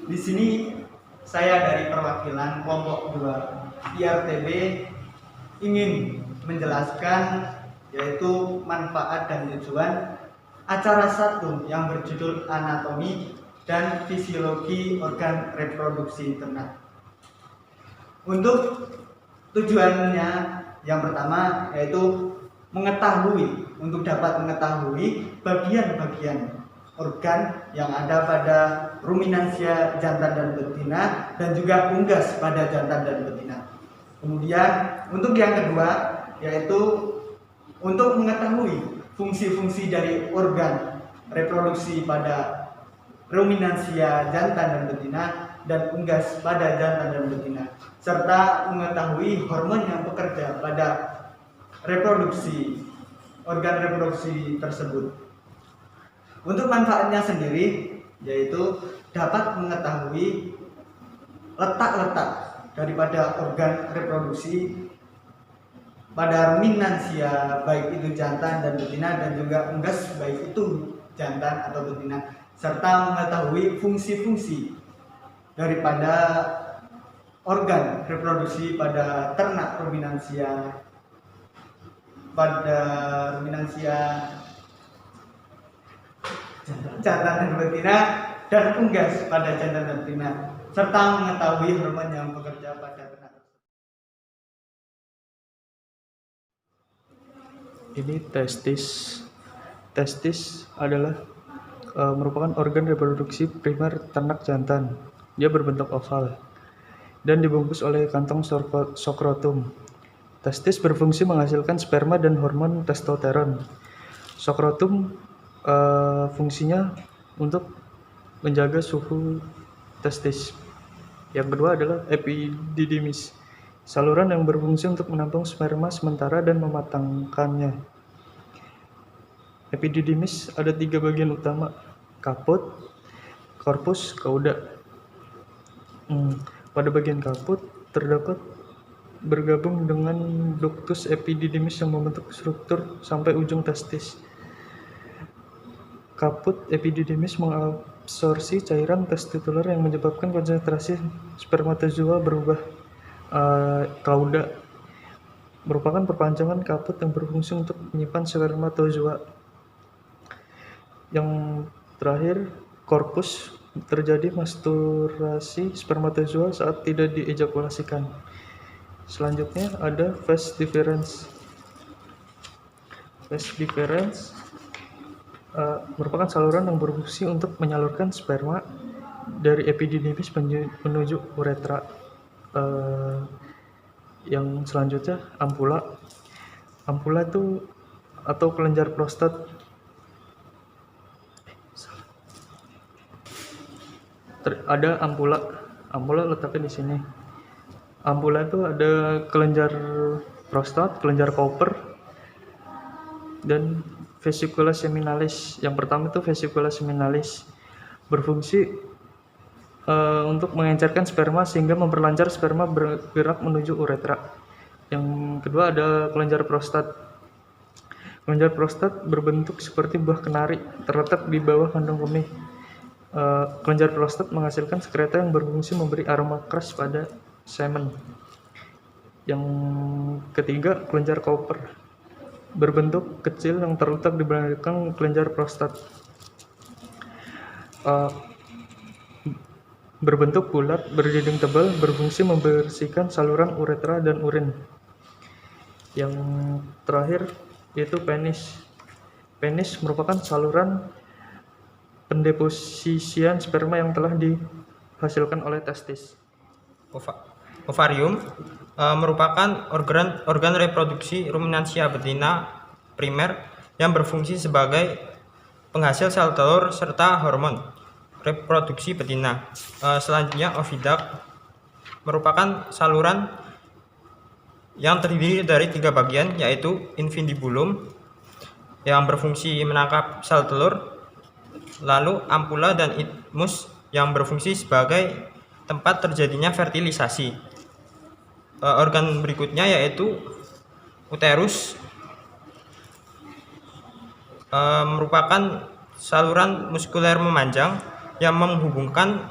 Di sini saya dari perwakilan kelompok 2 IRTB ingin menjelaskan yaitu manfaat dan tujuan acara 1 yang berjudul anatomi dan fisiologi organ reproduksi ternak. Untuk tujuannya yang pertama yaitu untuk dapat mengetahui bagian-bagian organ yang ada pada ruminansia jantan dan betina dan juga unggas pada jantan dan betina. Kemudian untuk yang kedua yaitu untuk mengetahui fungsi-fungsi dari organ reproduksi pada ruminansia jantan dan betina dan unggas pada jantan dan betina, serta mengetahui hormon yang bekerja pada organ reproduksi tersebut. Untuk manfaatnya sendiri yaitu dapat mengetahui letak-letak daripada organ reproduksi pada ruminansia baik itu jantan dan betina dan juga unggas baik itu jantan atau betina, serta mengetahui fungsi-fungsi daripada organ reproduksi pada ternak ruminansia jantan dan betina dan unggas pada jantan dan betina, serta mengetahui hormon yang bekerja pada ternak. Ini testis. Testis adalah merupakan organ reproduksi primer ternak jantan. Dia berbentuk oval dan dibungkus oleh kantong skrotum. Testis berfungsi menghasilkan sperma dan hormon testosteron. Skrotum fungsinya untuk menjaga suhu testis. Yang kedua adalah epididymis, saluran yang berfungsi untuk menampung sperma sementara dan mematangkannya. Epididymis ada 3 bagian utama: kaput, korpus, kauda. Pada bagian kaput terdapat bergabung dengan ductus epididymis yang membentuk struktur sampai ujung testis. Kaput epididymis mengabsorsi cairan testikuler yang menyebabkan konsentrasi spermatozoa berubah. Kauda merupakan perpanjangan kaput yang berfungsi untuk menyimpan spermatozoa. Yang terakhir, korpus, terjadi masturbasi spermatozoa saat tidak diejakulasikan. Selanjutnya ada vas deferens. Vas deferens merupakan saluran yang berfungsi untuk menyalurkan sperma dari epididymis menuju uretra. Yang selanjutnya ampula. Ampula itu atau kelenjar prostat. Ada ampula. Ampula letaknya di sini. Ampula itu ada kelenjar prostat, kelenjar Cooper, dan vesicula seminalis. Yang pertama itu vesicula seminalis berfungsi untuk mengencerkan sperma sehingga memperlancar sperma bergerak menuju uretra. Yang kedua ada kelenjar prostat. Kelenjar prostat berbentuk seperti buah kenari, terletak di bawah kandung kemih. Kelenjar prostat menghasilkan sekreta yang berfungsi memberi aroma keras pada semen. Yang ketiga kelenjar Cooper, berbentuk kecil yang terletak di belakang kelenjar prostat. Berbentuk bulat, berdinding tebal, berfungsi membersihkan saluran uretra dan urin. Yang terakhir yaitu penis. Penis merupakan saluran pendeposisian sperma yang telah dihasilkan oleh testis. Ovarium merupakan organ reproduksi ruminansia betina primer yang berfungsi sebagai penghasil sel telur serta hormon reproduksi betina. Selanjutnya oviduct merupakan saluran yang terdiri dari 3 bagian, yaitu infundibulum yang berfungsi menangkap sel telur, lalu ampula dan isthmus yang berfungsi sebagai tempat terjadinya fertilisasi. Organ berikutnya yaitu uterus, merupakan saluran muskuler memanjang yang menghubungkan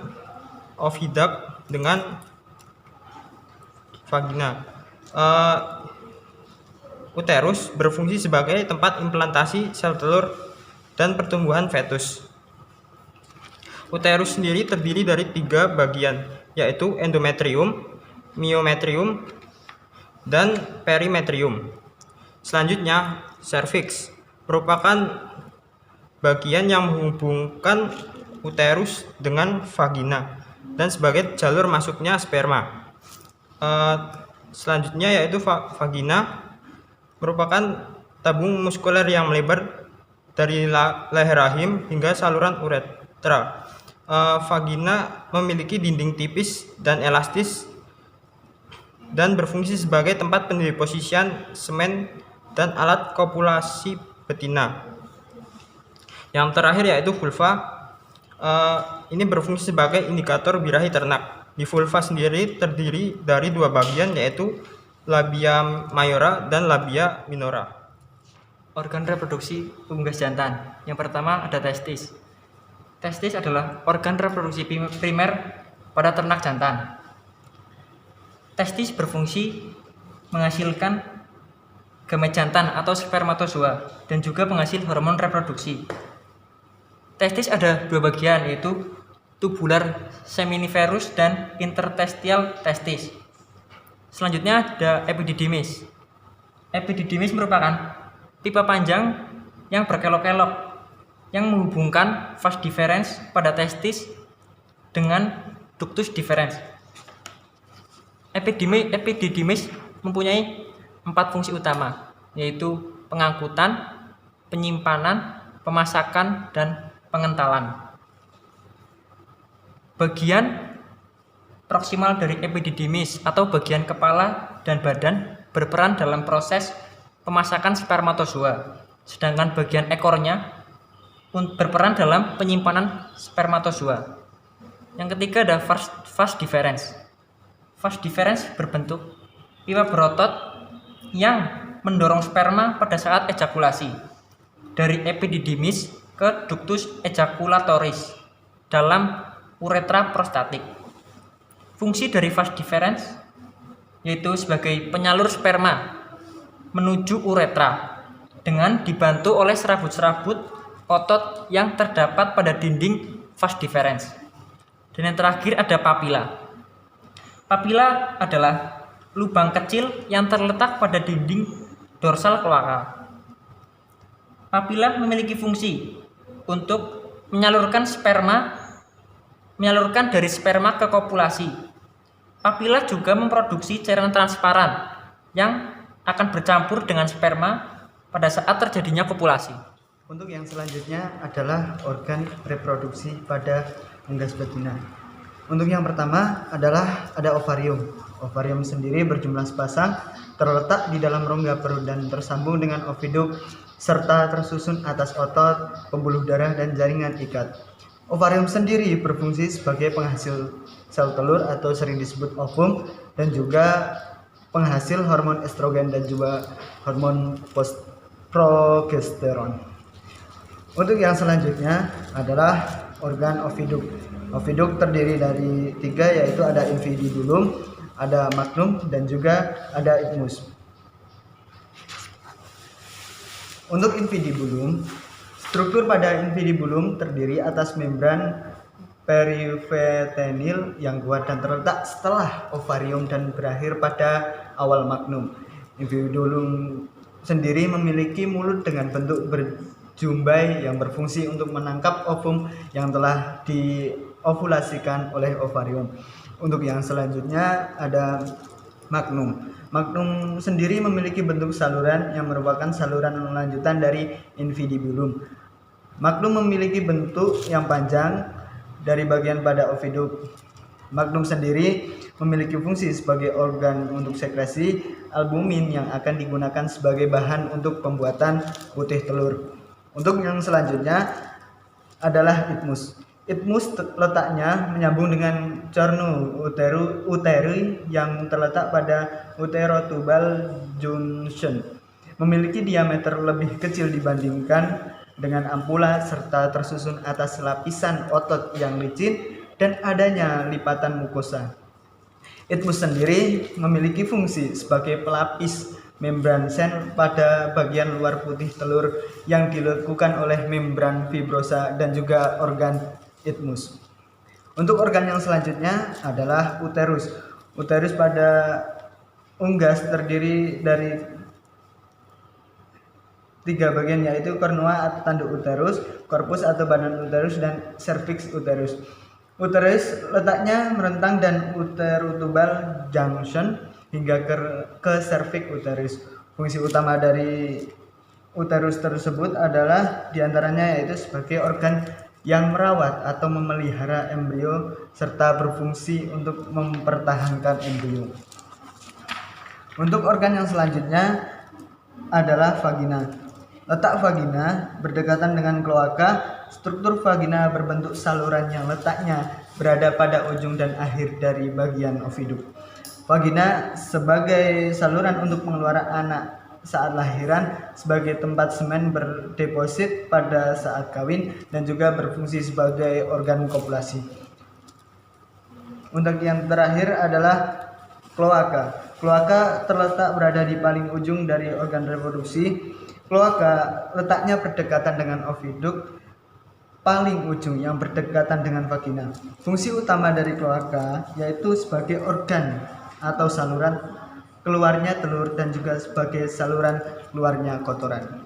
oviduct dengan vagina. Uterus berfungsi sebagai tempat implantasi sel telur dan pertumbuhan fetus. Uterus sendiri terdiri dari 3 bagian, yaitu endometrium, myometrium, dan perimetrium. Selanjutnya, serviks merupakan bagian yang menghubungkan uterus dengan vagina dan sebagai jalur masuknya sperma. Selanjutnya yaitu vagina merupakan tabung muskuler yang melebar dari leher rahim hingga saluran uretra. Vagina memiliki dinding tipis dan elastis dan berfungsi sebagai tempat pendeposisian semen dan alat kopulasi betina. Yang terakhir yaitu vulva. Ini berfungsi sebagai indikator birahi ternak. Di vulva sendiri terdiri dari 2 bagian, yaitu labia mayora dan labia minora. Organ reproduksi unggas jantan. Yang pertama ada testis. Testis adalah organ reproduksi primer pada ternak jantan. Testis berfungsi menghasilkan gamet jantan atau spermatozoa dan juga penghasil hormon reproduksi. Testis ada 2 bagian, yaitu tubular seminiferus dan interstitial testis. Selanjutnya ada epididymis. Epididymis merupakan pipa panjang yang berkelok-kelok yang menghubungkan vas deferens pada testis dengan ductus deferens. Epididymis mempunyai 4 fungsi utama, yaitu pengangkutan, penyimpanan, pemasakan, dan pengentalan. Bagian proksimal dari epididymis atau bagian kepala dan badan berperan dalam proses pemasakan spermatozoa, sedangkan bagian ekornya berperan dalam penyimpanan spermatozoa. Yang ketiga ada vas deferens. Vas deferens berbentuk pipa berotot yang mendorong sperma pada saat ejakulasi dari epididymis ke ductus ejaculatoris dalam uretra prostatik. Fungsi dari vas deferens yaitu sebagai penyalur sperma menuju uretra dengan dibantu oleh serabut-serabut otot yang terdapat pada dinding vas deferens. Dan yang terakhir ada papila. Papila adalah lubang kecil yang terletak pada dinding dorsal kloaka. Papila memiliki fungsi untuk menyalurkan dari sperma ke kopulasi. Papila juga memproduksi cairan transparan yang akan bercampur dengan sperma pada saat terjadinya kopulasi. Untuk yang selanjutnya adalah organ reproduksi pada unggas betina. Untuk yang pertama adalah ada ovarium. Ovarium sendiri berjumlah sepasang, terletak di dalam rongga perut dan tersambung dengan oviduk serta tersusun atas otot, pembuluh darah, dan jaringan ikat. Ovarium sendiri berfungsi sebagai penghasil sel telur atau sering disebut ovum dan juga penghasil hormon estrogen dan juga hormon progesteron. Untuk yang selanjutnya adalah organ oviduk. Oviduk terdiri dari 3, yaitu ada infundibulum, ada magnum, dan juga ada isthmus. Untuk infundibulum, struktur pada infundibulum terdiri atas membran perivetenil yang kuat dan terletak setelah ovarium dan berakhir pada awal magnum. Infundibulum sendiri memiliki mulut dengan bentuk berjumbai yang berfungsi untuk menangkap ovum yang telah diovulasikan oleh ovarium. Untuk yang selanjutnya ada magnum. Magnum sendiri memiliki bentuk saluran yang merupakan saluran lanjutan dari infundibulum. Magnum memiliki bentuk yang panjang dari bagian pada oviduk. Magnum sendiri memiliki fungsi sebagai organ untuk sekresi albumin yang akan digunakan sebagai bahan untuk pembuatan putih telur. Untuk yang selanjutnya adalah isthmus. Isthmus letaknya menyambung dengan cornu uteri yang terletak pada uterotubal junction. Memiliki diameter lebih kecil dibandingkan dengan ampula serta tersusun atas lapisan otot yang licin dan adanya lipatan mukosa. Isthmus sendiri memiliki fungsi sebagai pelapis membran sel pada bagian luar putih telur yang dilekukan oleh membran fibrosa dan juga organ isthmus. Untuk organ yang selanjutnya adalah uterus. Uterus pada unggas terdiri dari 3 bagian, yaitu kornua atau tanduk uterus, korpus atau badan uterus, dan cervix uterus. Uterus letaknya merentang dan uterotubal junction hingga ke cervix uterus. Fungsi utama dari uterus tersebut adalah diantaranya yaitu sebagai organ yang merawat atau memelihara embrio serta berfungsi untuk mempertahankan embrio. Untuk organ yang selanjutnya adalah vagina. Letak vagina berdekatan dengan kloaka. Struktur vagina berbentuk saluran yang letaknya berada pada ujung dan akhir dari bagian oviduk. Vagina sebagai saluran untuk pengeluaran anak saat lahiran, sebagai tempat semen berdeposit pada saat kawin, dan juga berfungsi sebagai organ kopulasi. Untuk yang terakhir adalah kloaka. Kloaka terletak berada di paling ujung dari organ reproduksi. Kloaka letaknya berdekatan dengan oviduk paling ujung yang berdekatan dengan vagina. Fungsi utama dari kloaka yaitu sebagai organ atau saluran keluarnya telur dan juga sebagai saluran keluarnya kotoran.